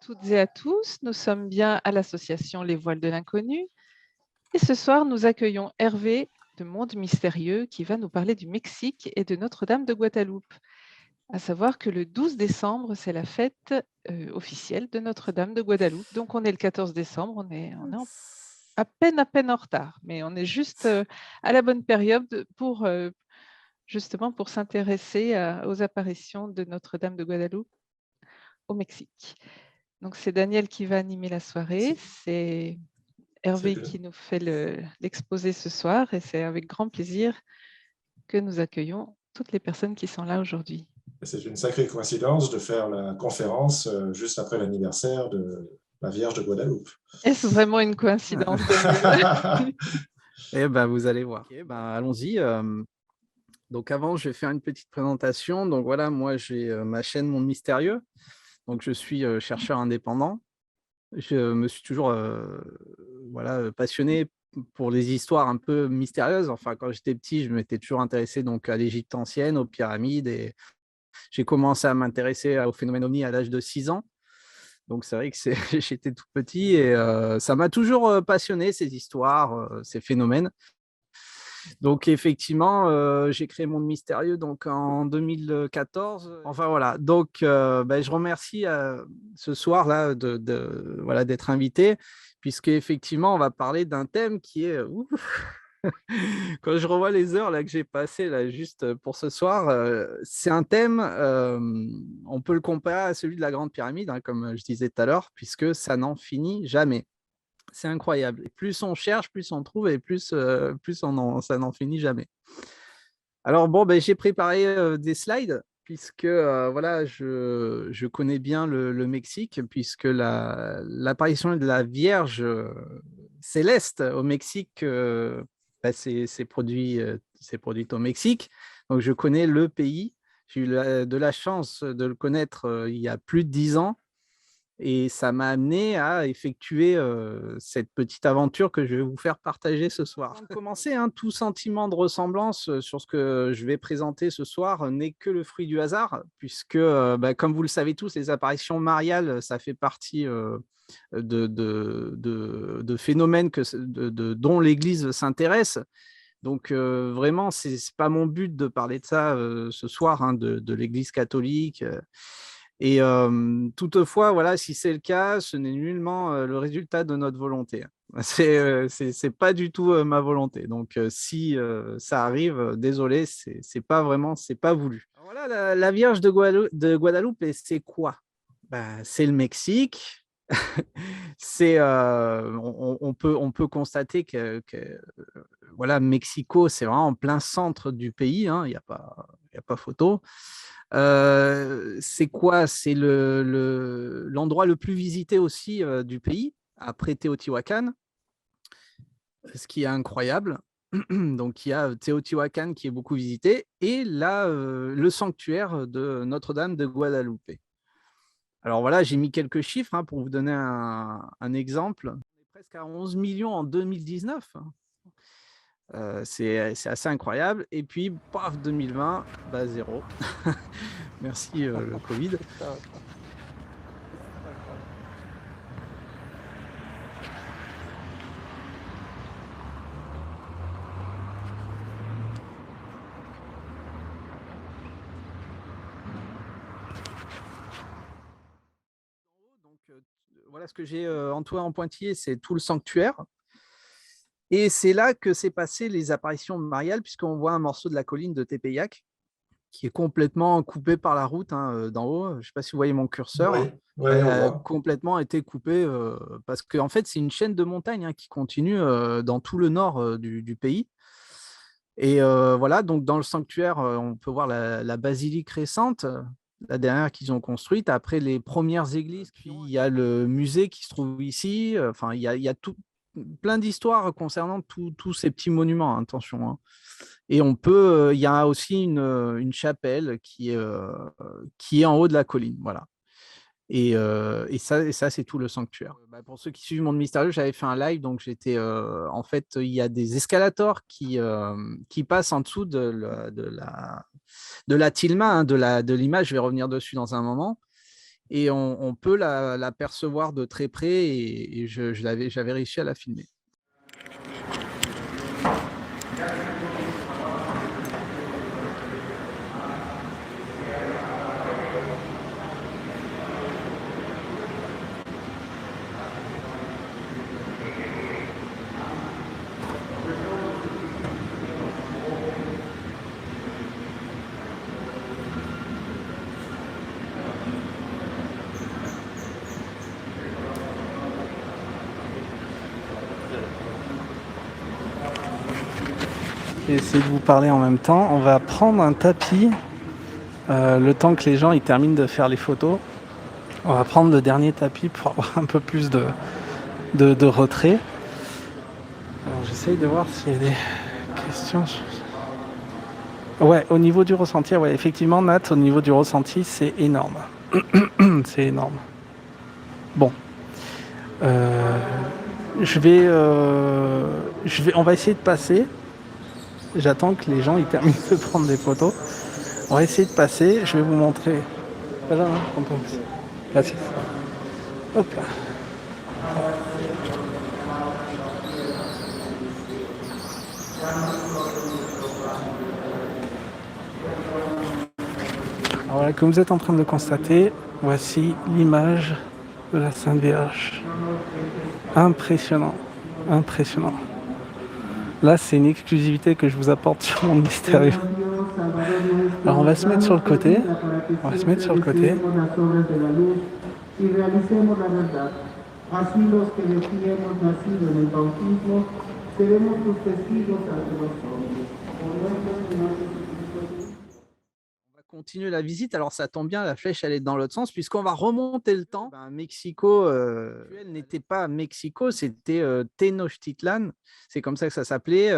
Toutes et à tous, nous sommes bien à l'association Les Voiles de l'Inconnu et ce soir nous accueillons Hervé de Monde Mystérieux qui va nous parler du Mexique et de Notre-Dame de Guadeloupe. À savoir que le 12 décembre, c'est la fête officielle de Notre-Dame de Guadeloupe. Donc on est le 14 décembre, à peine en retard, mais on est juste à la bonne période pour justement pour s'intéresser aux apparitions de Notre-Dame de Guadeloupe au Mexique. Donc, c'est Daniel qui va animer la soirée. C'est Hervé qui nous fait l'exposé ce soir et c'est avec grand plaisir que nous accueillons toutes les personnes qui sont là aujourd'hui. C'est une sacrée coïncidence de faire la conférence juste après l'anniversaire de la Vierge de Guadeloupe. Est-ce vraiment une coïncidence, Daniel? Eh ben, vous allez voir. Okay, ben, allons-y. Donc avant, je vais faire une petite présentation. Donc voilà, moi j'ai ma chaîne Monde Mystérieux. Donc je suis chercheur indépendant. Je me suis toujours passionné pour les histoires un peu mystérieuses. Enfin, quand j'étais petit, je m'étais toujours intéressé donc à l'Égypte ancienne, aux pyramides, et j'ai commencé à m'intéresser aux phénomènes ovnis à l'âge de 6 ans. Donc c'est vrai que j'étais tout petit et ça m'a toujours passionné, ces histoires, ces phénomènes. Donc effectivement, j'ai créé Monde Mystérieux donc en 2014. Enfin voilà, donc je remercie ce soir-là d'être invité, puisque effectivement on va parler d'un thème qui est quand je revois les heures là que j'ai passées là juste pour ce soir, c'est un thème, on peut le comparer à celui de la Grande Pyramide, hein, comme je disais tout à l'heure, puisque ça n'en finit jamais. C'est incroyable. Et plus on cherche, plus on trouve et plus ça n'en finit jamais. Alors bon, j'ai préparé des slides puisque voilà, je connais bien le Mexique, puisque l'apparition de la Vierge céleste au Mexique s'est produite au Mexique. Donc je connais le pays. J'ai eu de la chance de le connaître il y a plus de 10 ans. Et ça m'a amené à effectuer cette petite aventure que je vais vous faire partager ce soir. Avant de commencer, hein, tout sentiment de ressemblance sur ce que je vais présenter ce soir n'est que le fruit du hasard, puisque, comme vous le savez tous, les apparitions mariales, ça fait partie de phénomènes dont l'Église s'intéresse. Donc vraiment, ce n'est pas mon but de parler de ça ce soir, hein, de l'Église catholique. Et toutefois, voilà, si c'est le cas, ce n'est nullement le résultat de notre volonté. C'est pas du tout ma volonté. Donc, si ça arrive, désolé, c'est pas vraiment, c'est pas voulu. Alors voilà, la Vierge de Guadeloupe, et c'est quoi? C'est le Mexique. On peut constater que voilà, Mexico, c'est vraiment en plein centre du pays, hein, il n'y a pas photo. C'est quoi? C'est l'endroit le plus visité aussi du pays, après Teotihuacan, ce qui est incroyable. Donc, il y a Teotihuacan qui est beaucoup visité et là, le sanctuaire de Notre-Dame de Guadeloupe. Alors voilà, j'ai mis quelques chiffres, hein, pour vous donner un exemple. On est presque à 11 millions en 2019. C'est assez incroyable. Et puis, paf, 2020, zéro. Merci le Covid. Donc, voilà ce que j'ai en toit en pointillé, c'est tout le sanctuaire. Et c'est là que s'est passé les apparitions mariales, puisqu'on voit un morceau de la colline de Tepeyac qui est complètement coupé par la route, hein, d'en haut. Je ne sais pas si vous voyez mon curseur. Oui, oui, Elle on a voit. complètement été coupée parce qu'en fait, c'est une chaîne de montagnes, hein, qui continue dans tout le nord du pays. Et voilà, donc dans le sanctuaire, on peut voir la basilique récente, la dernière qu'ils ont construite, après les premières églises. Puis il y a le musée qui se trouve ici. Enfin, il y a plein d'histoires concernant tous ces petits monuments, hein, attention, hein. Et il y a aussi une chapelle qui est en haut de la colline, voilà. Et ça, c'est tout le sanctuaire. Pour ceux qui suivent Monde Mystérieux, j'avais fait un live, donc en fait, il y a des escalators qui passent en dessous de la tilma, hein, de l'image. Je vais revenir dessus dans un moment. et on peut la percevoir de très près et j'avais réussi à la filmer. Je vais essayer de vous parler en même temps. On va prendre un tapis le temps que les gens ils terminent de faire les photos. On va prendre le dernier tapis pour avoir un peu plus de retrait. Alors, j'essaye de voir s'il y a des questions. Ouais, au niveau du ressenti, ouais, effectivement, Nat, au niveau du ressenti, c'est énorme. C'est énorme. Bon. On va essayer de passer. J'attends que les gens ils terminent de prendre des photos. On va essayer de passer. Je vais vous montrer. Voilà, merci. Hop là. Alors voilà, comme vous êtes en train de le constater, voici l'image de la Sainte Vierge. Impressionnant, impressionnant. Là, c'est une exclusivité que je vous apporte sur Monde Mystérieux. Alors, on va se mettre sur le côté. On va se mettre sur le côté. On va continuer la visite. Alors, ça tombe bien, la flèche, elle est dans l'autre sens, puisqu'on va remonter le temps. Mexico, elle n'était pas Mexico, c'était Tenochtitlan. C'est comme ça que ça s'appelait.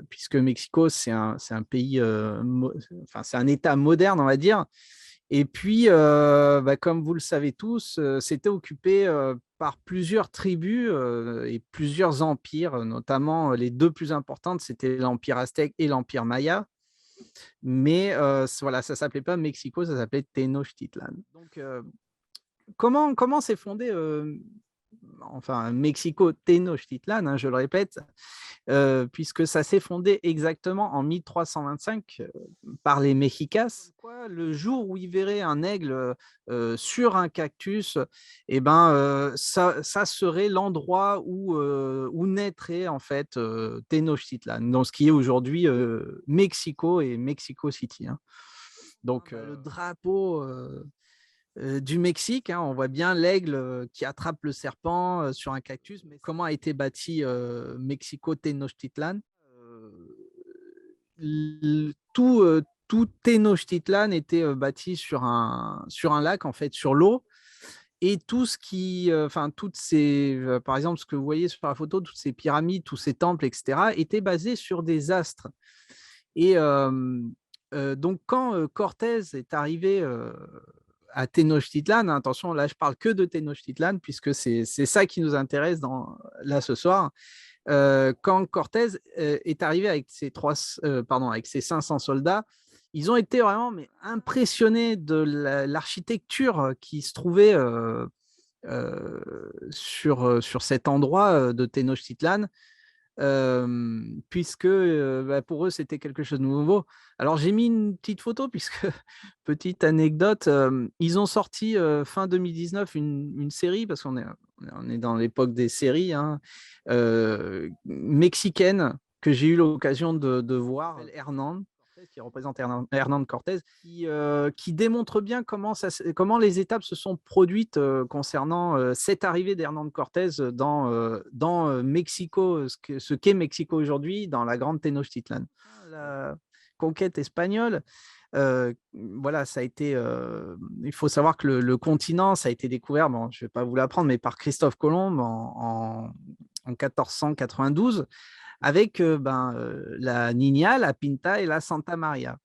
Puisque Mexico, c'est un pays, c'est un État moderne, on va dire. Et puis, comme vous le savez tous, c'était occupé par plusieurs tribus et plusieurs empires, notamment les deux plus importantes, c'était l'Empire aztèque et l'Empire maya. Mais voilà, ça ne s'appelait pas Mexico, ça s'appelait Tenochtitlan. Donc, comment s'est fondé Mexico Tenochtitlan, hein, je le répète, puisque ça s'est fondé exactement en 1325 par les Mexicas. Le jour où ils verraient un aigle sur un cactus, ça serait l'endroit où naîtrait en fait Tenochtitlan, dans ce qui est aujourd'hui Mexico et Mexico City. Hein. Donc le drapeau du Mexique, hein, on voit bien l'aigle qui attrape le serpent sur un cactus. Mais comment a été bâti Mexico Tenochtitlan? Tout Tenochtitlan était bâti sur un lac, en fait, sur l'eau. Et tout ce qui, toutes ces, par exemple, ce que vous voyez sur la photo, toutes ces pyramides, tous ces temples, etc., étaient basés sur des astres. Et donc, quand Cortés est arrivé à Tenochtitlan, attention, là, je parle que de Tenochtitlan, puisque c'est ça qui nous intéresse là ce soir. Quand Cortés est arrivé avec ses 500 soldats, ils ont été vraiment impressionnés de l'architecture qui se trouvait sur cet endroit de Tenochtitlan. Puisque pour eux, c'était quelque chose de nouveau. Alors, j'ai mis une petite photo, puisque, petite anecdote, ils ont sorti fin 2019 une série, parce qu'on est dans l'époque des séries, hein, mexicaines, que j'ai eu l'occasion de voir, Hernán, qui représente Hernán Cortés, qui démontre bien comment les étapes se sont produites concernant cette arrivée d'Hernán Cortés dans Mexico, ce qu'est Mexico aujourd'hui, dans la grande Tenochtitlan. La conquête espagnole, voilà, ça a été. Il faut savoir que le continent, ça a été découvert, bon, je ne vais pas vous l'apprendre, mais par Christophe Colomb en 1492. Avec la Niña, la Pinta et la Santa Maria.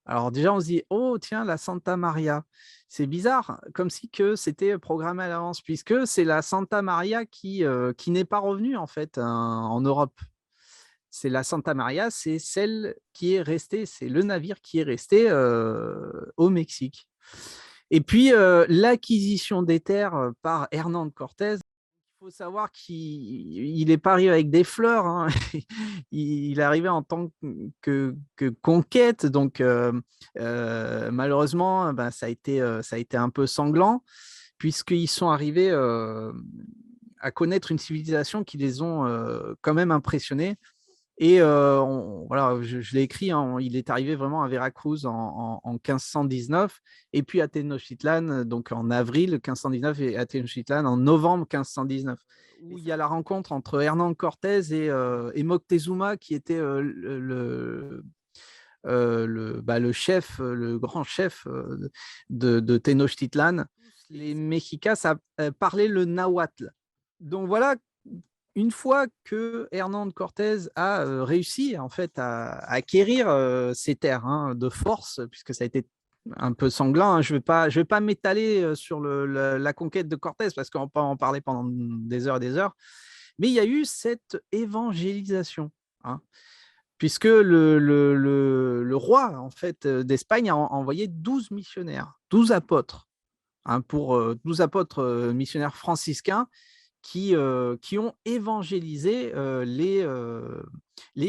Alors déjà, on se dit, oh tiens, la Santa Maria. C'est bizarre, comme si que c'était programmé à l'avance, puisque c'est la Santa Maria qui n'est pas revenue en fait en Europe. C'est la Santa Maria, c'est celle qui est restée, c'est le navire qui est resté au Mexique. Et puis, l'acquisition des terres par Hernán Cortés. Il faut savoir qu'il n'est pas arrivé avec des fleurs, hein. Il est arrivé en tant que conquête, donc malheureusement, ben, ça a été un peu sanglant, puisqu'ils sont arrivés à connaître une civilisation qui les ont quand même impressionnés. Et voilà, je l'ai écrit, hein, il est arrivé vraiment à Veracruz en 1519, et puis à Tenochtitlan, donc en avril 1519, et à Tenochtitlan en novembre 1519, où il y a la rencontre entre Hernán Cortés et Moctezuma, qui était le chef, le grand chef de Tenochtitlan. Les Mexicas parlaient le nahuatl. Donc voilà, une fois que Hernán Cortés a réussi en fait à acquérir ces terres, hein, de force, puisque ça a été un peu sanglant, hein. Je vais pas m'étaler sur la conquête de Cortés, parce qu'on peut en parler pendant des heures et des heures, mais il y a eu cette évangélisation, hein, puisque le roi en fait d'Espagne a envoyé 12 missionnaires, 12 apôtres, hein, pour 12 apôtres missionnaires franciscains qui ont évangélisé les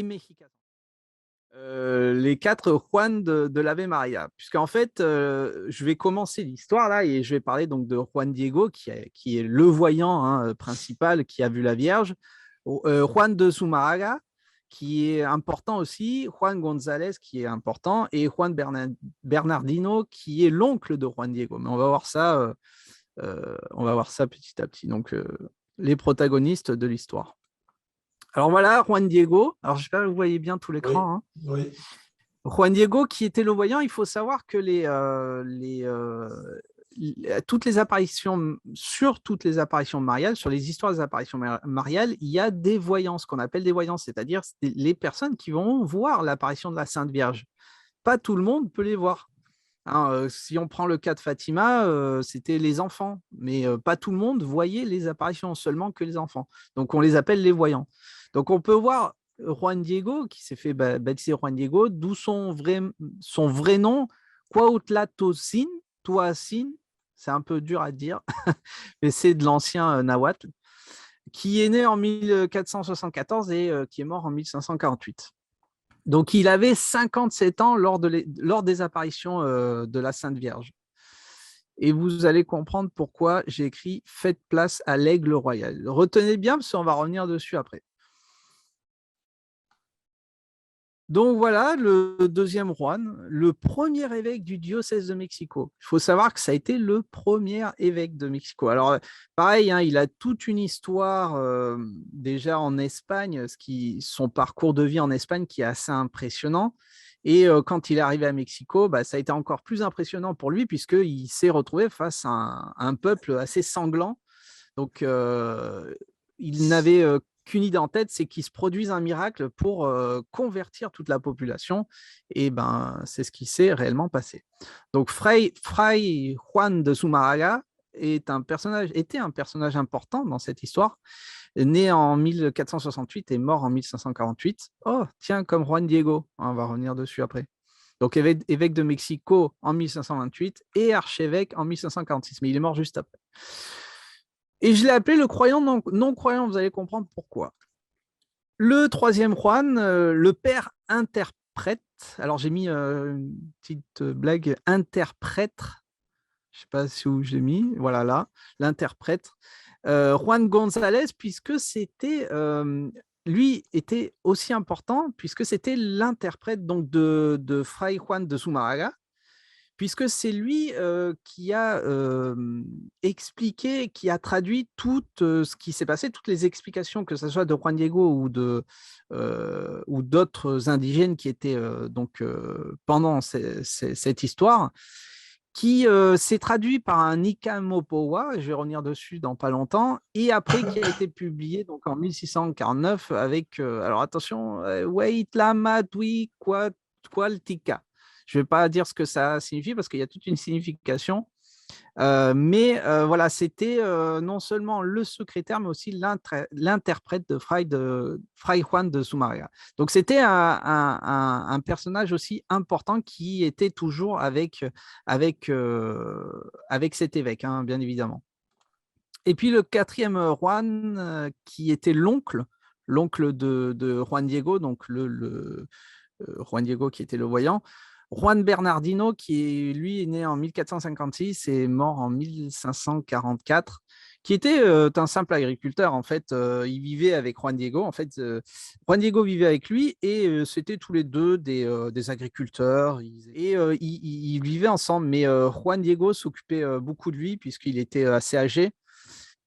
Mexicas. Les 4 Juan de l'Ave Maria, puisqu'en fait, je vais commencer l'histoire là et je vais parler donc de Juan Diego, qui est le voyant, hein, principal, qui a vu la Vierge, Juan de Zumárraga, qui est important aussi, Juan González, qui est important, et Juan Bernardino, qui est l'oncle de Juan Diego. Mais on va voir ça petit à petit. Donc, les protagonistes de l'histoire. Alors voilà, Juan Diego. Alors, j'espère que vous voyez bien tout l'écran, hein. Oui. Juan Diego, qui était le voyant, il faut savoir que toutes les apparitions mariales, sur les histoires des apparitions mariales, il y a des voyants, ce qu'on appelle des voyants, c'est-à-dire les personnes qui vont voir l'apparition de la Sainte Vierge. Pas tout le monde peut les voir. Hein, si on prend le cas de Fatima, c'était les enfants, mais pas tout le monde voyait les apparitions, seulement que les enfants. Donc, on les appelle les voyants. Donc, on peut voir Juan Diego, qui s'est fait baptiser Juan Diego, d'où son vrai nom, Cuauhtlatosin, c'est un peu dur à dire, mais c'est de l'ancien nahuatl, qui est né en 1474 et qui est mort en 1548. Donc, il avait 57 ans lors des apparitions de la Sainte Vierge. Et vous allez comprendre pourquoi j'ai écrit « Faites place à l'aigle royal ». Retenez bien, parce qu'on va revenir dessus après. Donc voilà, le deuxième Juan, le premier évêque du diocèse de Mexico. Il faut savoir que ça a été le premier évêque de Mexico. Alors pareil, hein, il a toute une histoire déjà en Espagne, son parcours de vie en Espagne qui est assez impressionnant. Et quand il est arrivé à Mexico, ça a été encore plus impressionnant pour lui, puisqu'il s'est retrouvé face à un peuple assez sanglant. Donc il n'avait qu'une idée en tête, c'est qu'il se produise un miracle pour convertir toute la population. Et c'est ce qui s'est réellement passé. Donc, Fray Juan de Zumárraga était un personnage important dans cette histoire, né en 1468 et mort en 1548. Oh, tiens, comme Juan Diego, on va revenir dessus après. Donc, évêque de Mexico en 1528 et archevêque en 1546, mais il est mort juste après. Et je l'ai appelé le croyant non-croyant, vous allez comprendre pourquoi. Le troisième Juan, le père interprète. Alors, j'ai mis une petite blague, interprète. Je ne sais pas si où j'ai mis. Voilà, là, l'interprète. Juan González, puisque lui était aussi important, puisque c'était l'interprète donc de Fray Juan de Zumárraga, puisque c'est lui qui a expliqué, qui a traduit tout ce qui s'est passé, toutes les explications, que ce soit de Juan Diego ou d'autres indigènes qui étaient pendant cette histoire, qui s'est traduit par un Ikamopowa, je vais revenir dessus dans pas longtemps, et après qui a été publié donc en 1649 avec, alors attention, Hueytlamatui Cualtica. Je ne vais pas dire ce que ça signifie parce qu'il y a toute une signification. Mais voilà, c'était non seulement le secrétaire, mais aussi l'interprète de Fray Juan de Zumarraga. Donc, c'était un personnage aussi important qui était toujours avec cet évêque, hein, bien évidemment. Et puis, le quatrième Juan, qui était l'oncle de Juan Diego, donc Juan Diego qui était le voyant, Juan Bernardino, qui lui est né en 1456 et mort en 1544, qui était un simple agriculteur. En fait, il vivait avec Juan Diego. En fait, Juan Diego vivait avec lui et c'était tous les deux des agriculteurs. Ils vivaient ensemble, mais Juan Diego s'occupait beaucoup de lui puisqu'il était assez âgé.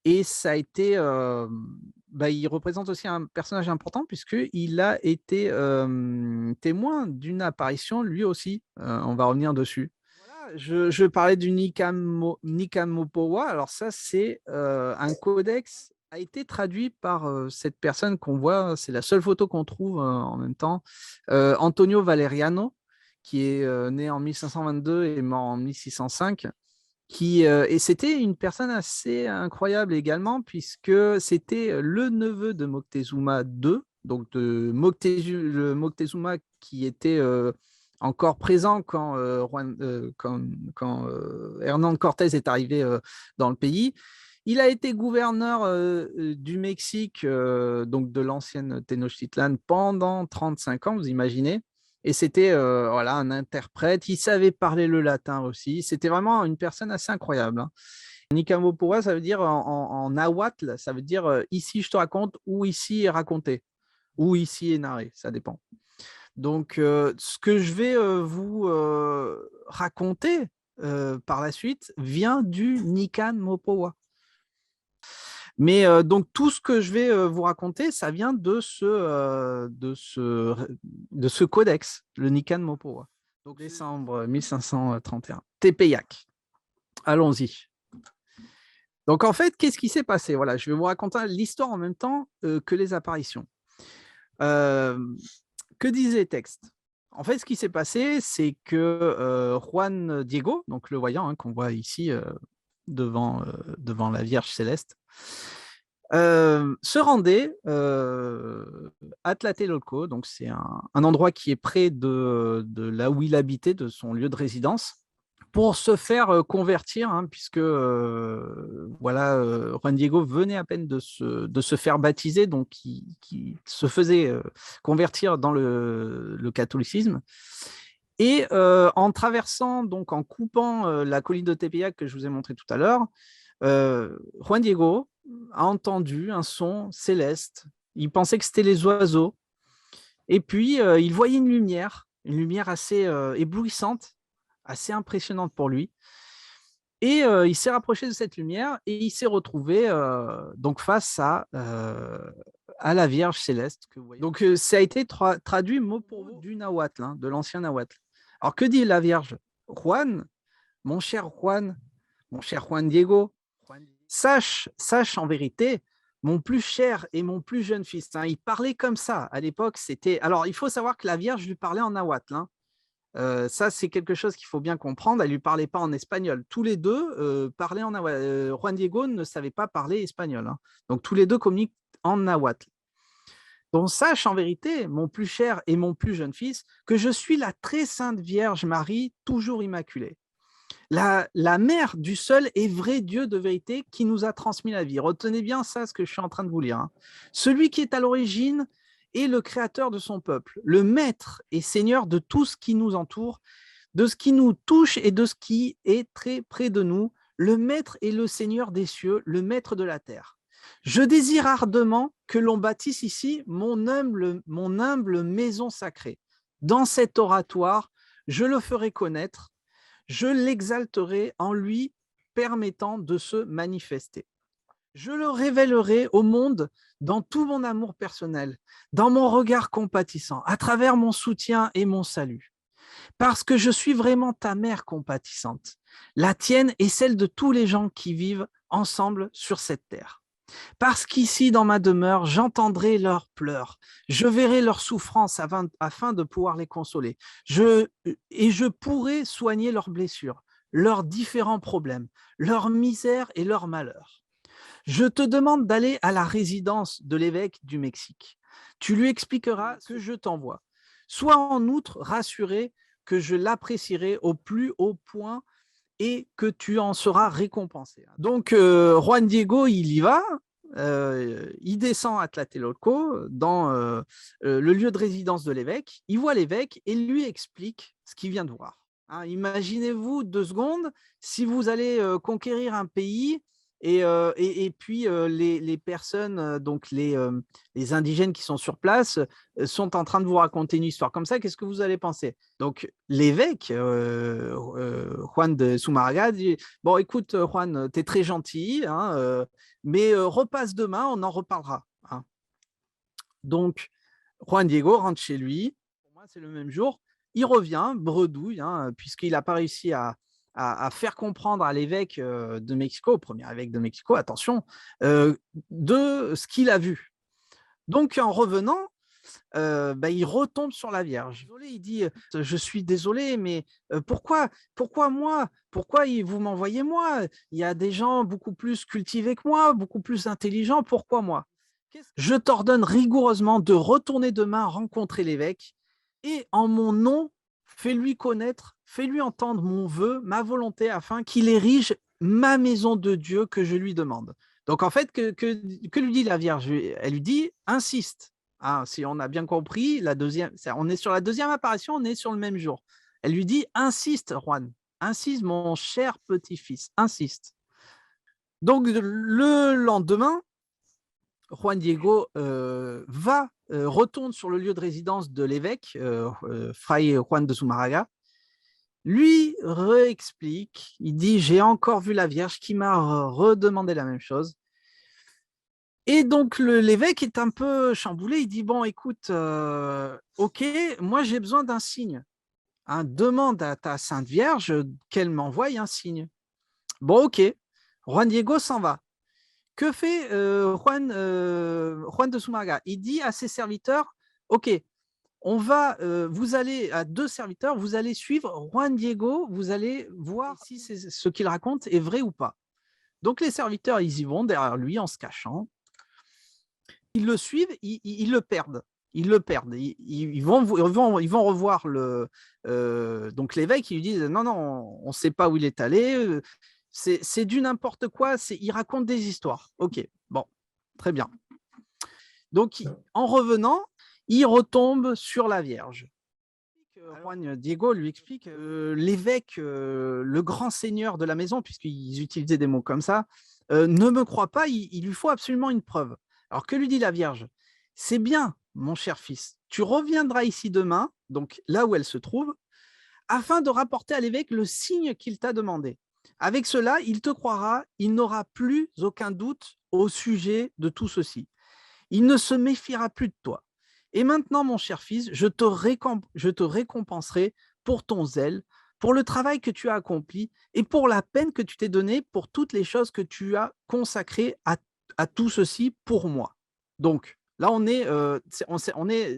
Et ça a été, il représente aussi un personnage important puisqu'il a été témoin d'une apparition lui aussi. On va revenir dessus. Voilà, je parlais du Nikamopowa. Alors ça, c'est un codex a été traduit par cette personne qu'on voit. C'est la seule photo qu'on trouve en même temps. Antonio Valeriano, qui est né en 1522 et mort en 1605. Et c'était une personne assez incroyable également, puisque c'était le neveu de Moctezuma II, donc le Moctezuma qui était encore présent quand Hernán Cortés est arrivé dans le pays. Il a été gouverneur du Mexique, donc de l'ancienne Tenochtitlan, pendant 35 ans, vous imaginez. Et c'était un interprète. Il savait parler le latin aussi. C'était vraiment une personne assez incroyable, hein. Nikamopowa, ça veut dire en nahuatl, ça veut dire ici je te raconte ou ici est raconté ou ici est narré, ça dépend. Donc, ce que je vais vous raconter par la suite vient du Nikan Mopowa. Mais donc, tout ce que je vais vous raconter, ça vient de ce codex, le Nikan Mopowa. Donc, décembre 1531. Tepeyac. Allons-y. Donc, en fait, qu'est-ce qui s'est passé? Voilà, je vais vous raconter l'histoire en même temps que les apparitions. Que disent les textes? En fait, ce qui s'est passé, c'est que Juan Diego, donc le voyant, hein, qu'on voit ici devant la Vierge céleste, se rendait à Tlatelolco, donc c'est un endroit qui est près de là où il habitait, de son lieu de résidence, pour se faire convertir, hein, puisque Juan Diego venait à peine de se faire baptiser, donc qui se faisait convertir dans le catholicisme. Et en traversant, donc en coupant la colline de Tepeyac que je vous ai montré tout à l'heure, Juan Diego a entendu un son céleste. Il pensait que c'était les oiseaux. Et puis, il voyait une lumière assez éblouissante, assez impressionnante pour lui. Et il s'est rapproché de cette lumière et il s'est retrouvé donc face à la Vierge céleste. Que vous voyez. Donc, ça a été traduit mot pour mot du nahuatl, hein, de l'ancien nahuatl. Alors, que dit la Vierge? Juan, mon cher Juan Diego, sache en vérité, mon plus cher et mon plus jeune fils. Hein, il parlait comme ça. À l'époque, c'était... Alors, il faut savoir que la Vierge lui parlait en nahuatl. Hein. Ça, c'est quelque chose qu'il faut bien comprendre. Elle ne lui parlait pas en espagnol. Tous les deux parlaient en nahuatl. Juan Diego ne savait pas parler espagnol. Hein. Donc, tous les deux communiquent en nahuatl. Donc, sache en vérité, mon plus cher et mon plus jeune fils, que je suis la très sainte Vierge Marie, toujours immaculée. La mère du seul et vrai Dieu de vérité qui nous a transmis la vie. Retenez bien ça, ce que je suis en train de vous lire. Hein. Celui qui est à l'origine est le créateur de son peuple, le maître et seigneur de tout ce qui nous entoure, de ce qui nous touche et de ce qui est très près de nous, le maître et le seigneur des cieux, le maître de la terre. Je désire ardemment que l'on bâtisse ici mon humble maison sacrée. Dans cet oratoire, je le ferai connaître, je l'exalterai en lui permettant de se manifester. Je le révélerai au monde dans tout mon amour personnel, dans mon regard compatissant, à travers mon soutien et mon salut. Parce que je suis vraiment ta mère compatissante, la tienne et celle de tous les gens qui vivent ensemble sur cette terre. Parce qu'ici, dans ma demeure, j'entendrai leurs pleurs, je verrai leurs souffrances afin de pouvoir les consoler, et je pourrai soigner leurs blessures. leurs différents problèmes, leur misère et leur malheur. Je te demande d'aller à la résidence de l'évêque du Mexique. Tu lui expliqueras que je t'envoie. Sois en outre rassuré que je l'apprécierai au plus haut point et que tu en seras récompensé. Donc, Juan Diego, il y va, il descend à Tlatelolco, dans le lieu de résidence de l'évêque, il voit l'évêque et lui explique ce qu'il vient de voir. Hein, imaginez-vous 2 secondes, si vous allez conquérir un pays et puis les personnes, donc les indigènes qui sont sur place, sont en train de vous raconter une histoire comme ça, qu'est-ce que vous allez penser? Donc l'évêque, Juan de Zumárraga, dit, bon écoute Juan, tu es très gentil, hein, mais repasse demain, on en reparlera. Hein. Donc Juan Diego rentre chez lui, pour moi c'est le même jour, il revient, bredouille, hein, puisqu'il n'a pas réussi à faire comprendre à l'évêque de Mexico, au premier évêque de Mexico, attention, de ce qu'il a vu. Donc, en revenant, il retombe sur la Vierge. Il dit, je suis désolé, mais pourquoi moi? Pourquoi vous m'envoyez moi? Il y a des gens beaucoup plus cultivés que moi, beaucoup plus intelligents, pourquoi moi? Je t'ordonne rigoureusement de retourner demain rencontrer l'évêque et en mon nom, fais-lui connaître, fais-lui entendre mon vœu, ma volonté, afin qu'il érige ma maison de Dieu que je lui demande. Donc en fait, que lui dit la Vierge? Elle lui dit, insiste. Hein, si on a bien compris, on est sur la deuxième apparition, on est sur le même jour. Elle lui dit, insiste Juan, insiste mon cher petit-fils, insiste. Donc le lendemain, Juan Diego retourne sur le lieu de résidence de l'évêque, Fray Juan de Zumárraga, lui réexplique, il dit, j'ai encore vu la Vierge qui m'a redemandé la même chose. Et donc l'évêque est un peu chamboulé, il dit, bon écoute, ok, moi j'ai besoin d'un signe. Hein, demande à ta Sainte Vierge qu'elle m'envoie un signe. Bon ok, Juan Diego s'en va. Que fait Juan de Zumárraga? Il dit à ses serviteurs, ok, vous allez à 2 serviteurs, vous allez suivre Juan Diego, vous allez voir si ce qu'il raconte est vrai ou pas. Donc les serviteurs, ils y vont derrière lui en se cachant. Ils le suivent, ils le perdent. Ils le perdent. Ils vont revoir donc l'évêque, ils lui disent non, on ne sait pas où il est allé, c'est du n'importe quoi, il raconte des histoires. Ok, bon, très bien. Donc, en revenant, il retombe sur la Vierge. Juan Diego lui explique l'évêque, le grand seigneur de la maison, puisqu'ils utilisaient des mots comme ça, ne me croit pas, il lui faut absolument une preuve. Alors que lui dit la Vierge? C'est bien, mon cher fils, tu reviendras ici demain, donc là où elle se trouve, afin de rapporter à l'évêque le signe qu'il t'a demandé. Avec cela, il te croira, il n'aura plus aucun doute au sujet de tout ceci. Il ne se méfiera plus de toi. Et maintenant, mon cher fils, je te récompenserai pour ton zèle, pour le travail que tu as accompli et pour la peine que tu t'es donnée pour toutes les choses que tu as consacrées à tout ceci pour moi. Donc, là, on est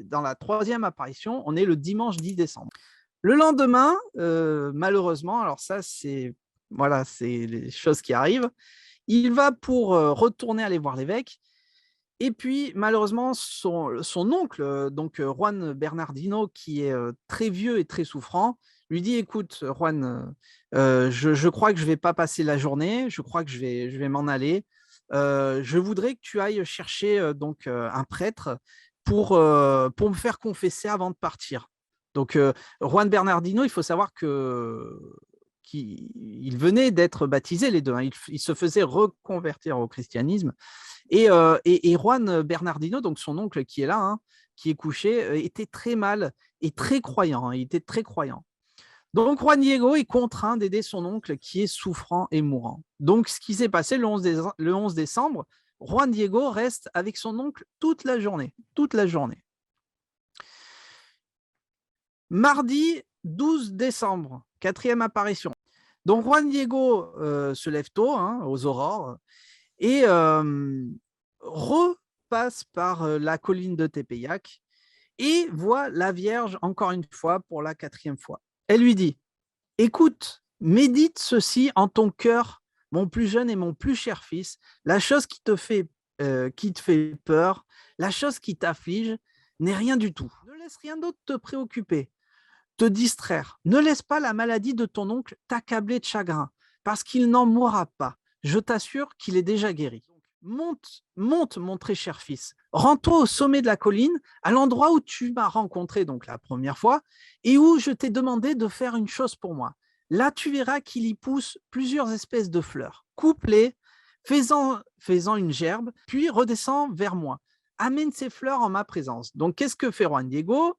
dans la 3e apparition, on est le dimanche 10 décembre. Le lendemain, malheureusement, alors ça, c'est les choses qui arrivent, il va pour retourner aller voir l'évêque. Et puis, malheureusement, son oncle, donc Juan Bernardino, qui est très vieux et très souffrant, lui dit, écoute, Juan, je crois que je ne vais pas passer la journée, je crois que je vais m'en aller. Je voudrais que tu ailles chercher un prêtre pour me faire confesser avant de partir. Donc, Juan Bernardino, il faut savoir qu'il venait d'être baptisé, les deux. Hein. Il se faisait reconvertir au christianisme. Et Juan Bernardino, donc son oncle qui est là, hein, qui est couché, était très mal et très croyant. Hein, il était très croyant. Donc Juan Diego est contraint d'aider son oncle qui est souffrant et mourant. Donc ce qui s'est passé le 11 décembre, Juan Diego reste avec son oncle toute la journée. Toute la journée. Mardi 12 décembre, 4e apparition. Donc Juan Diego se lève tôt, hein, aux aurores, et repasse par la colline de Tepeyac et voit la Vierge encore une fois pour la 4e fois. Elle lui dit, écoute, Médite ceci en ton cœur, mon plus jeune et mon plus cher fils, la chose qui te fait peur, la chose qui t'afflige, n'est rien du tout. Ne laisse rien d'autre te préoccuper, te distraire. Ne laisse pas la maladie de ton oncle t'accabler de chagrin, parce qu'il n'en mourra pas. Je t'assure qu'il est déjà guéri. Monte, monte, mon très cher fils. Rends-toi au sommet de la colline, à l'endroit où tu m'as rencontré donc la première fois, et où je t'ai demandé de faire une chose pour moi. Là, tu verras qu'il y pousse plusieurs espèces de fleurs. Coupe-les, fais-en une gerbe, puis redescends vers moi. Amène ces fleurs en ma présence. Donc, qu'est-ce que fait Juan Diego?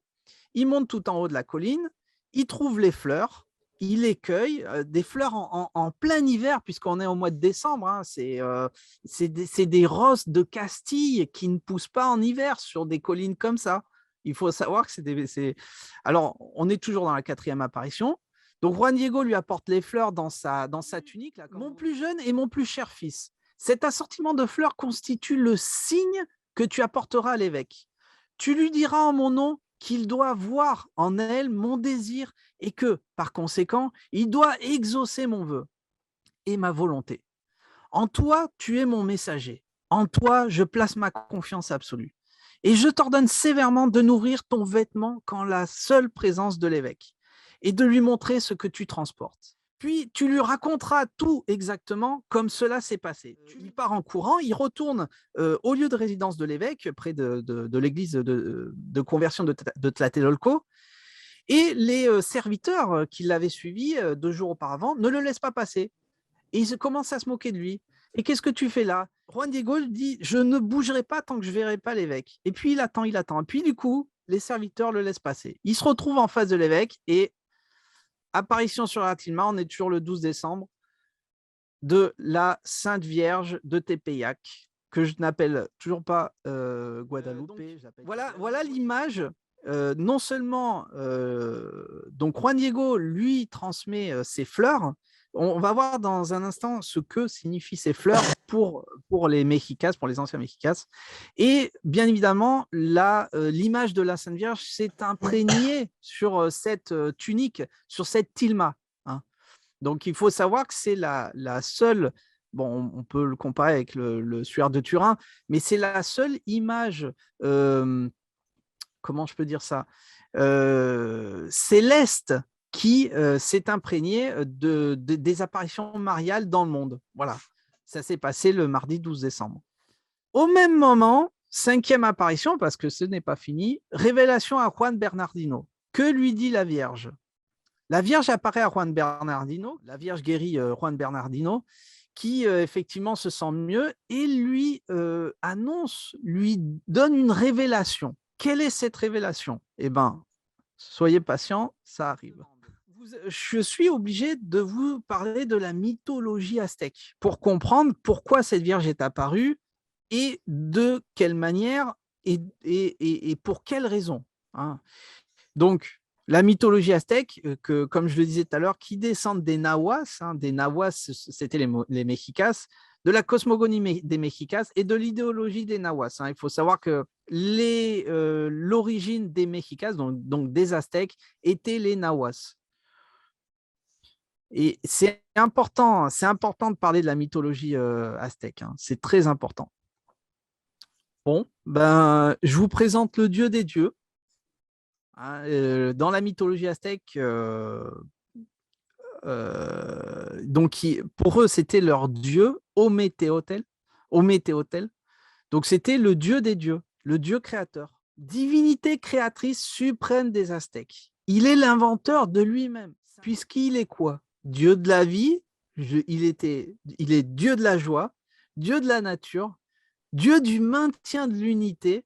Il monte tout en haut de la colline, il trouve les fleurs, il les cueille, des fleurs en plein hiver, puisqu'on est au mois de décembre. Hein, c'est des roses de Castille qui ne poussent pas en hiver sur des collines comme ça. Il faut savoir que Alors, on est toujours dans la 4e apparition. Donc, Juan Diego lui apporte les fleurs dans sa tunique. Là, mon plus jeune et mon plus cher fils. Cet assortiment de fleurs constitue le signe que tu apporteras à l'évêque. Tu lui diras en mon nom qu'il doit voir en elle mon désir et que, par conséquent, il doit exaucer mon vœu et ma volonté. En toi, tu es mon messager. En toi, je place ma confiance absolue. Et je t'ordonne sévèrement de nourrir ton vêtement qu'en la seule présence de l'évêque et de lui montrer ce que tu transportes. Puis tu lui raconteras tout exactement comme cela s'est passé. Il part en courant, il retourne au lieu de résidence de l'évêque, près de l'église de conversion de Tlatelolco, et les serviteurs qui l'avaient suivi 2 jours auparavant ne le laissent pas passer. Et ils commencent à se moquer de lui. Et qu'est-ce que tu fais là? Juan Diego dit, je ne bougerai pas tant que je ne verrai pas l'évêque. Et puis il attend. Et puis du coup, les serviteurs le laissent passer. Il se retrouve en face de l'évêque et apparition sur la Tilma, on est toujours le 12 décembre, de la Sainte Vierge de Tepeyac, que je n'appelle toujours pas Guadalupe. Voilà l'image. Non seulement donc Juan Diego lui transmet ses fleurs. On va voir dans un instant ce que signifient ces fleurs pour les Mexicas, pour les anciens Mexicas. Et bien évidemment, l'image de la Sainte Vierge s'est imprégnée sur cette tunique, sur cette tilma. Hein. Donc, il faut savoir que c'est la seule, bon, on peut le comparer avec le suaire de Turin, mais c'est la seule image, comment je peux dire ça, céleste qui s'est imprégnée des apparitions mariales dans le monde. Voilà, ça s'est passé le mardi 12 décembre. Au même moment, 5e apparition, parce que ce n'est pas fini, révélation à Juan Bernardino. Que lui dit la Vierge? La Vierge apparaît à Juan Bernardino, la Vierge guérit Juan Bernardino, qui effectivement se sent mieux et lui annonce, lui donne une révélation. Quelle est cette révélation? Eh bien, soyez patients, ça arrive. Je suis obligé de vous parler de la mythologie aztèque pour comprendre pourquoi cette Vierge est apparue et de quelle manière et pour quelles raisons. Hein. Donc, la mythologie aztèque, que, comme je le disais tout à l'heure, qui descendent des Nahuas, des Nahuas, c'était les Mexicas, de la cosmogonie des Mexicas et de l'idéologie des Nahuas. Il faut savoir que l'origine des Mexicas, donc des Aztèques, étaient les Nahuas. Et c'est important de parler de la mythologie aztèque. C'est très important. Bon, je vous présente le dieu des dieux. Dans la mythologie aztèque, donc pour eux, c'était leur dieu, Ometeotl. Donc, c'était le dieu des dieux, le dieu créateur, divinité créatrice suprême des Aztèques. Il est l'inventeur de lui-même, puisqu'il est quoi? Dieu de la vie, il est dieu de la joie, dieu de la nature, dieu du maintien de l'unité,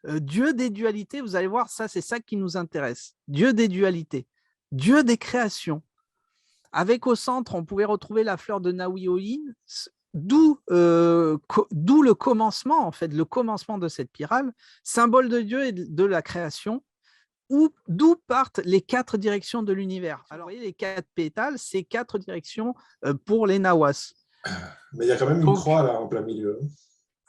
Dieu des dualités. Vous allez voir, ça, c'est ça qui nous intéresse. Dieu des dualités, Dieu des créations. Avec au centre, on pouvait retrouver la fleur de Nahui-Olin, d'où le commencement, en fait, le commencement de cette pyrale, symbole de Dieu et de la création, d'où partent les 4 directions de l'univers. Alors, vous voyez, les 4 pétales, c'est 4 directions pour les Nahuas. Mais il y a quand même une croix là en plein milieu.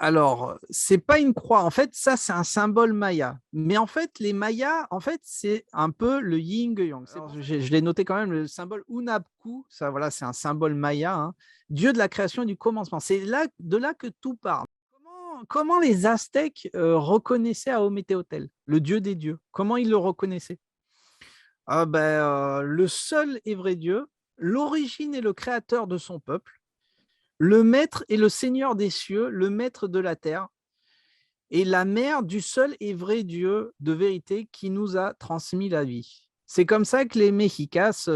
Alors, c'est pas une croix. En fait, ça, c'est un symbole maya. Mais en fait, les mayas, en fait, c'est un peu le yin et yang. Alors, je l'ai noté quand même, le symbole Unapku, ça, voilà, c'est un symbole maya, hein, dieu de la création et du commencement. C'est de là que tout part. Comment les Aztèques reconnaissaient Aométéotl, le dieu des dieux? Comment ils le reconnaissaient? Le seul et vrai Dieu, l'origine et le créateur de son peuple, le maître et le seigneur des cieux, le maître de la terre, et la mère du seul et vrai Dieu de vérité qui nous a transmis la vie. C'est comme ça que les Mexicas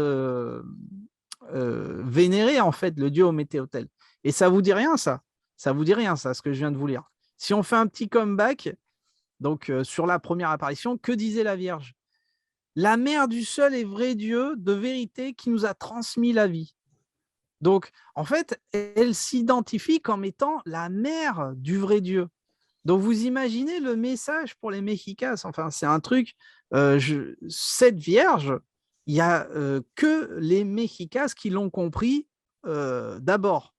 vénéraient en fait le dieu Ométéotl. Et ça vous dit rien, ça? Ça vous dit rien, ça, ce que je viens de vous lire? Si on fait un petit comeback, donc sur la première apparition, que disait la Vierge? La mère du seul et vrai Dieu de vérité qui nous a transmis la vie. Donc, en fait, elle s'identifie comme étant la mère du vrai Dieu. Donc, vous imaginez le message pour les Mexicas. Enfin, c'est un truc, cette Vierge, il n'y a que les Mexicas qui l'ont compris d'abord.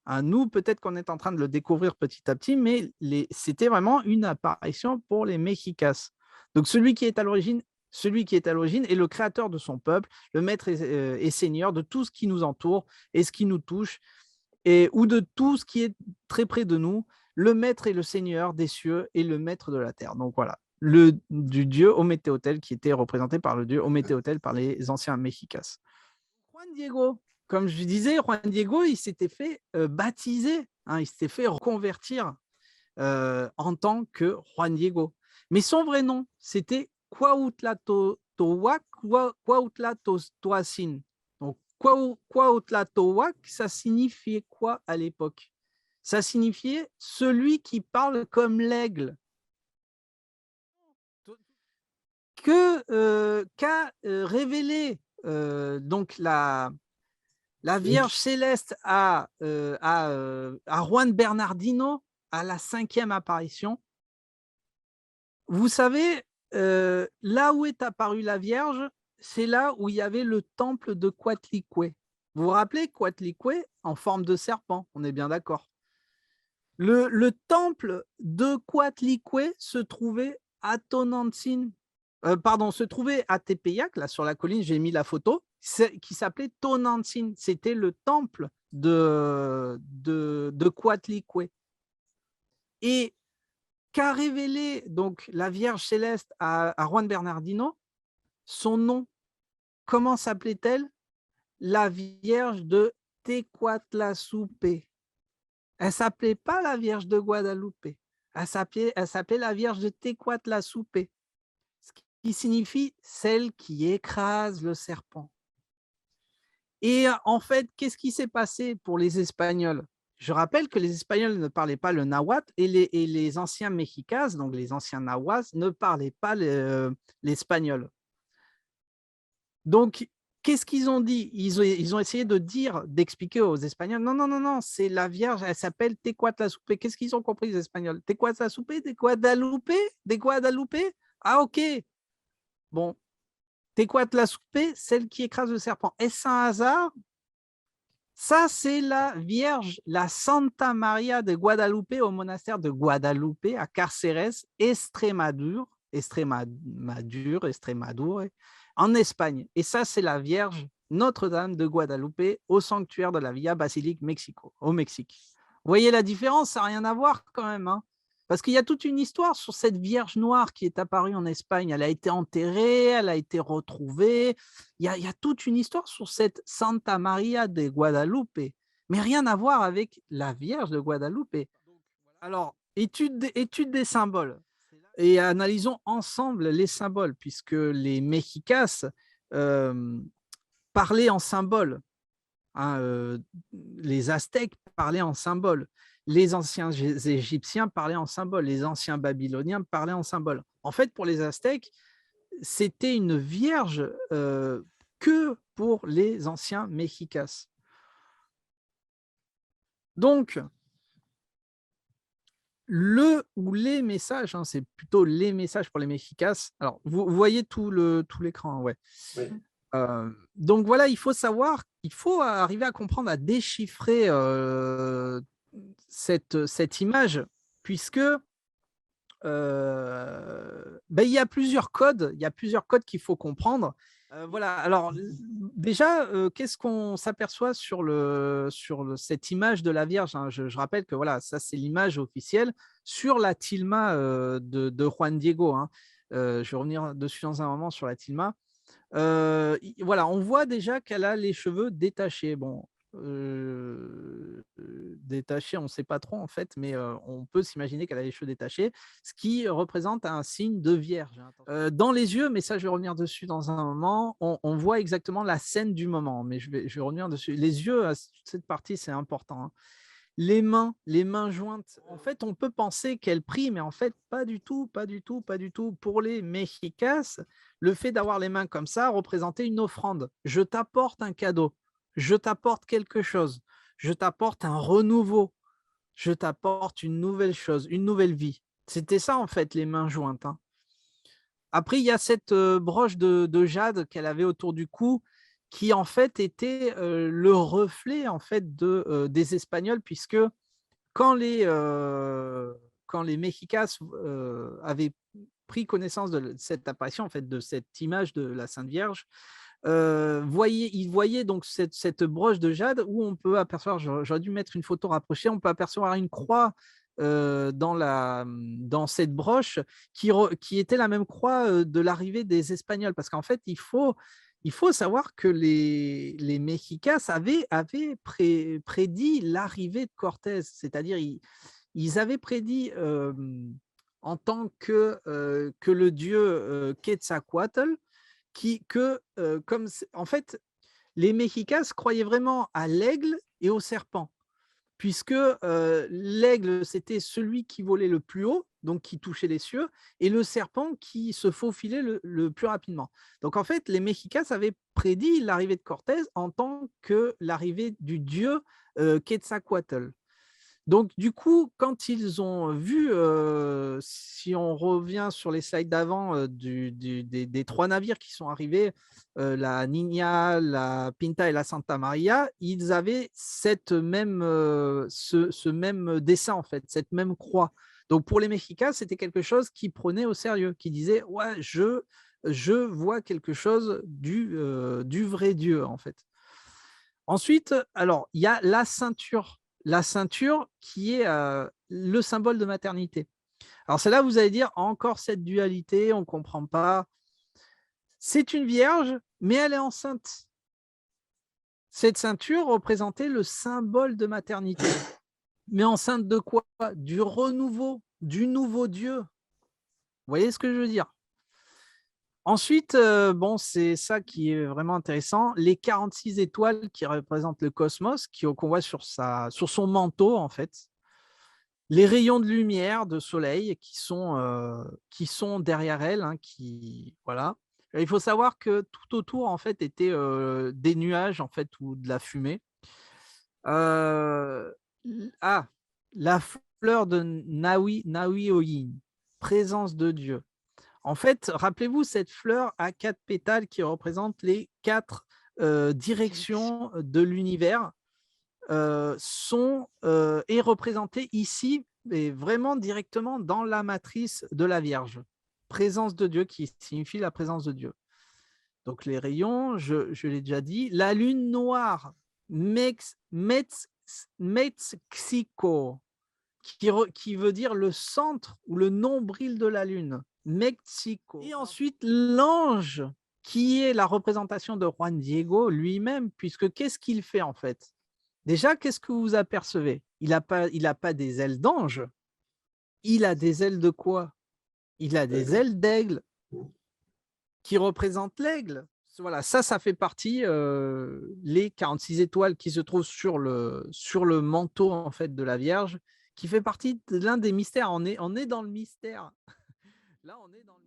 Hein, nous, peut-être qu'on est en train de le découvrir petit à petit, mais c'était vraiment une apparition pour les Mexicas. Donc, celui qui est à l'origine est le créateur de son peuple, le maître et seigneur de tout ce qui nous entoure et ce qui nous touche, ou de tout ce qui est très près de nous, le maître et le seigneur des cieux et le maître de la terre. Donc voilà, du dieu Ométéotl qui était représenté par le dieu Ométéotl par les anciens Mexicas. Juan Diego, comme je disais, Juan Diego, il s'était fait baptiser, hein, il s'était fait reconvertir en tant que Juan Diego. Mais son vrai nom, c'était Cuauhtlatoac, Cuauhtlatoasin. Donc, Cuauhtlatoac, ça signifiait quoi à l'époque? Ça signifiait celui qui parle comme l'aigle. Qu'a révélé donc la Vierge céleste à Juan Bernardino à la 5e apparition. Vous savez, là où est apparue la Vierge, c'est là où il y avait le temple de Coatlicue. Vous vous rappelez Coatlicue en forme de serpent, on est bien d'accord. Le temple de Coatlicue se trouvait à Tonantzin, se trouvait à Tepeyac, là sur la colline, j'ai mis la photo, qui s'appelait Tonantzin. C'était le temple de Coatlicue. Et qu'a révélé donc la Vierge céleste à Juan Bernardino? Son nom, comment s'appelait-elle? La Vierge de Tecuatlaxupe. Elle s'appelait pas la Vierge de Guadalupe. Elle s'appelait la Vierge de Tecuatlaxupe, ce qui signifie celle qui écrase le serpent. Et en fait, qu'est-ce qui s'est passé pour les Espagnols? Je rappelle que les Espagnols ne parlaient pas le nahuatl et les anciens Mexicas, donc les anciens nahuas, ne parlaient pas l'espagnol. Donc, qu'est-ce qu'ils ont dit? Ils ont essayé d'expliquer aux Espagnols, non, non, non, non, c'est la Vierge, elle s'appelle Tecuatlaxupe. Qu'est-ce qu'ils ont compris, les Espagnols? Tecuatlaxupe, de Guadalupe? Ah, ok. Bon, Tecuatlaxupe, celle qui écrase le serpent. Est-ce un hasard? Ça, c'est la Vierge, la Santa Maria de Guadalupe au monastère de Guadalupe à Carceres, Extremadure, en Espagne. Et ça, c'est la Vierge Notre-Dame de Guadalupe au sanctuaire de la Villa Basilique Mexico, au Mexique. Vous voyez la différence? Ça n'a rien à voir quand même, hein, parce qu'il y a toute une histoire sur cette Vierge noire qui est apparue en Espagne. Elle a été enterrée, elle a été retrouvée. Il y a toute une histoire sur cette Santa Maria de Guadalupe, mais rien à voir avec la Vierge de Guadalupe. Alors, étude des symboles et analysons ensemble les symboles, puisque les Mexicas parlaient en symboles. Hein, les Aztèques parlaient en symboles. Les anciens Égyptiens parlaient en symboles. Les anciens Babyloniens parlaient en symboles. En fait, pour les Aztèques, c'était une vierge que pour les anciens Mexicas. Donc, le ou les messages, hein, c'est plutôt les messages pour les Mexicas. Alors, vous voyez tout l'écran, ouais. Oui. Donc voilà, il faut savoir, il faut arriver à comprendre, à déchiffrer cette image puisque il y a plusieurs codes qu'il faut comprendre. Voilà. Alors déjà, qu'est-ce qu'on s'aperçoit sur cette image de la Vierge, hein? Je rappelle que voilà, ça c'est l'image officielle sur la tilma de Juan Diego, hein. Je vais revenir dessus dans un moment sur la tilma. Voilà, on voit déjà qu'elle a les cheveux détachés. Bon, détachés, on ne sait pas trop en fait, mais on peut s'imaginer qu'elle a les cheveux détachés, ce qui représente un signe de vierge, hein. Dans les yeux, mais ça je vais revenir dessus dans un moment, on voit exactement la scène du moment, mais je vais revenir dessus. Les yeux, cette partie, c'est important, hein. Les mains jointes, en fait, on peut penser qu'elle prie, mais en fait, pas du tout, pas du tout, pas du tout. Pour les mexicas, le fait d'avoir les mains comme ça représentait une offrande. Je t'apporte un cadeau, je t'apporte quelque chose, je t'apporte un renouveau, je t'apporte une nouvelle chose, une nouvelle vie. C'était ça, en fait, les mains jointes, hein. Après, il y a cette broche de jade qu'elle avait autour du cou, qui en fait était le reflet en fait des Espagnols, puisque quand les Mexicas avaient pris connaissance de cette apparition, en fait, de cette image de la Sainte Vierge, ils voyaient donc cette broche de jade où on peut apercevoir, j'aurais dû mettre une photo rapprochée, on peut apercevoir une croix dans cette broche qui était la même croix de l'arrivée des Espagnols. Parce qu'en fait, il faut savoir que les Mexicas avaient prédit l'arrivée de Cortés, c'est-à-dire ils avaient prédit en tant que le dieu Quetzalcoatl, en fait, les Mexicas croyaient vraiment à l'aigle et au serpent, puisque l'aigle, c'était celui qui volait le plus haut, donc qui touchait les cieux, et le serpent qui se faufilait le plus rapidement. Donc en fait, les Mexicas avaient prédit l'arrivée de Cortés en tant que l'arrivée du dieu Quetzalcoatl. Donc, du coup, quand ils ont vu, si on revient sur les slides d'avant, des trois navires qui sont arrivés, la Niña, la Pinta et la Santa Maria, ils avaient ce même dessin, en fait, cette même croix. Donc, pour les Mexicas, c'était quelque chose qu'ils prenaient au sérieux, qui disaient, ouais, je vois quelque chose du vrai Dieu, en fait. Ensuite, alors, il y a la ceinture qui est le symbole de maternité. Alors, c'est là où vous allez dire encore cette dualité, on ne comprend pas. C'est une vierge, mais elle est enceinte. Cette ceinture représentait le symbole de maternité. Mais enceinte de quoi? Du renouveau, du nouveau Dieu. Vous voyez ce que je veux dire? Ensuite, bon, c'est ça qui est vraiment intéressant. Les 46 étoiles qui représentent le cosmos, qu'on voit sur son manteau, en fait. Les rayons de lumière, de soleil qui sont derrière elle, hein, voilà. Il faut savoir que tout autour, en fait, étaient des nuages, en fait, ou de la fumée. Euh, la fleur de Nawi présence de Dieu. En fait, rappelez-vous, cette fleur à 4 pétales qui représente les 4 directions de l'univers est représentée ici, et vraiment directement dans la matrice de la Vierge. Présence de Dieu qui signifie la présence de Dieu. Donc les rayons, je l'ai déjà dit. La lune noire, Mexico, qui veut dire le centre ou le nombril de la lune. Mexico. Et ensuite, l'ange, qui est la représentation de Juan Diego lui-même, puisque qu'est-ce qu'il fait en fait? Déjà, qu'est-ce que vous apercevez? Il n'a pas des ailes d'ange. Il a des ailes de quoi? Il a des ailes d'aigle qui représentent l'aigle. Voilà, ça fait partie les 46 étoiles qui se trouvent sur le manteau en fait de la Vierge, qui fait partie de l'un des mystères. On est dans le mystère. Là, on est dans le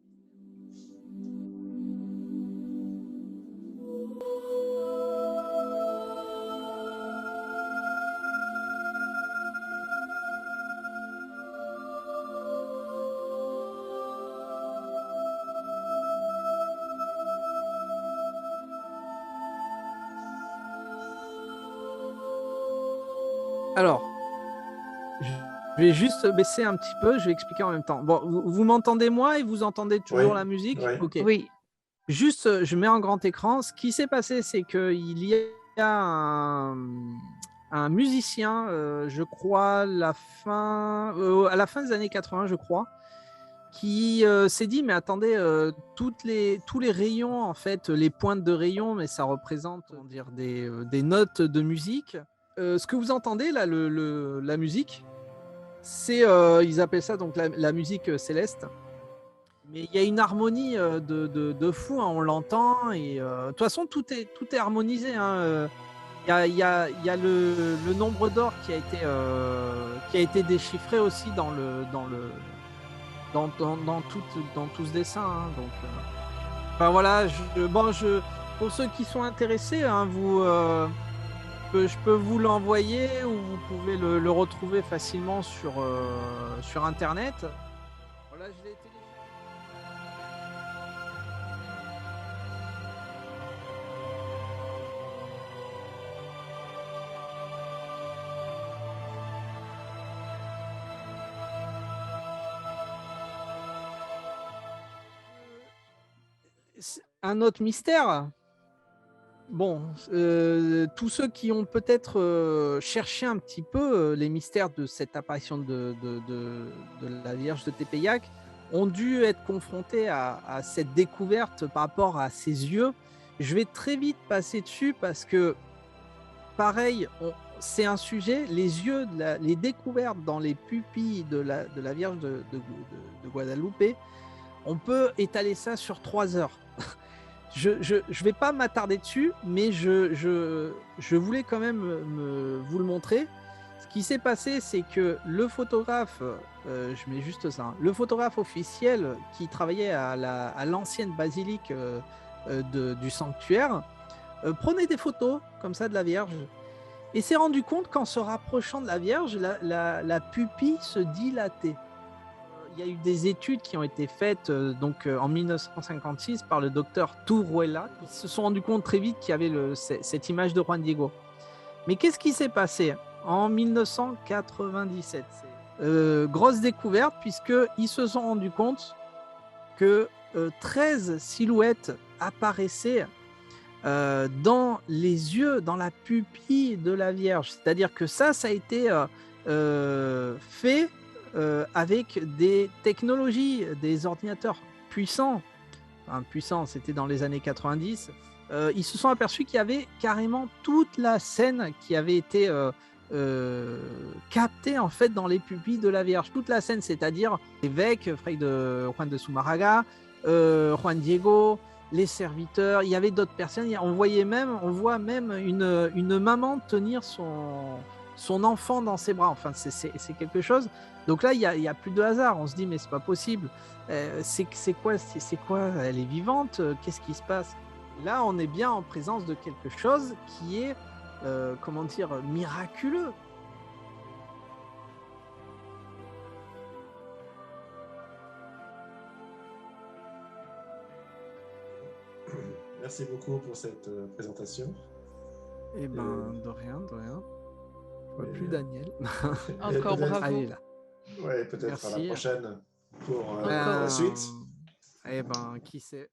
Alors, Je vais juste baisser un petit peu, je vais expliquer en même temps. Bon, vous m'entendez moi et vous entendez toujours Oui, la musique? oui. Ok. Oui, Juste, je mets en grand écran. Ce qui s'est passé, c'est qu'il y a un musicien, je crois, à la fin des années 80, je crois, qui s'est dit, mais attendez, tous les rayons, en fait, les pointes de rayons, mais ça représente, comment dire, des notes de musique. Ce que vous entendez, là, la musique, c'est, ils appellent ça donc la musique céleste. Mais il y a une harmonie de fou, hein, on l'entend. Et de toute façon, tout est harmonisé. Hein. Il y a le nombre d'or qui a été déchiffré aussi dans tout ce dessin. Hein. Donc, enfin, voilà, pour ceux qui sont intéressés, hein, je peux vous l'envoyer ou vous pouvez le retrouver facilement sur Internet. Voilà, je l'ai téléchargé. Un autre mystère. Bon, tous ceux qui ont peut-être cherché un petit peu les mystères de cette apparition de la Vierge de Tepeyac ont dû être confrontés à cette découverte par rapport à ses yeux. Je vais très vite passer dessus parce que, pareil, c'est un sujet, les yeux, les découvertes dans les pupilles de la Vierge de Guadalupe, on peut étaler ça sur 3 heures. Je vais pas m'attarder dessus, mais je voulais quand même vous le montrer. Ce qui s'est passé, c'est que le photographe, je mets juste ça, hein, le photographe officiel qui travaillait à l'ancienne basilique du sanctuaire, prenait des photos comme ça de la Vierge et s'est rendu compte qu'en se rapprochant de la Vierge, la pupille se dilatait. Il y a eu des études qui ont été faites en 1956 par le docteur Turuella. Ils se sont rendus compte très vite qu'il y avait cette image de Juan Diego. Mais qu'est-ce qui s'est passé en 1997? Grosse découverte, puisqu'ils se sont rendus compte que 13 silhouettes apparaissaient dans les yeux, dans la pupille de la Vierge. C'est-à-dire que ça a été fait avec des technologies, des ordinateurs puissants. Enfin, puissants, c'était dans les années 90. Ils se sont aperçus qu'il y avait carrément toute la scène qui avait été captée en fait dans les pupilles de la Vierge. Toute la scène, c'est-à-dire l'évêque, Fray de Juan de Zumárraga, Juan Diego, les serviteurs, il y avait d'autres personnes. On voit même une maman tenir son enfant dans ses bras. Enfin, c'est quelque chose. Donc là, il y a plus de hasard. On se dit, mais c'est pas possible. C'est quoi? Elle est vivante? Qu'est-ce qui se passe? Là, on est bien en présence de quelque chose qui est, comment dire, miraculeux. Merci beaucoup pour cette présentation. Eh ben, de rien. Je vois plus Daniel. Encore bravo. Allez, là. Ouais, peut-être à la prochaine pour la suite. Eh ben, qui sait.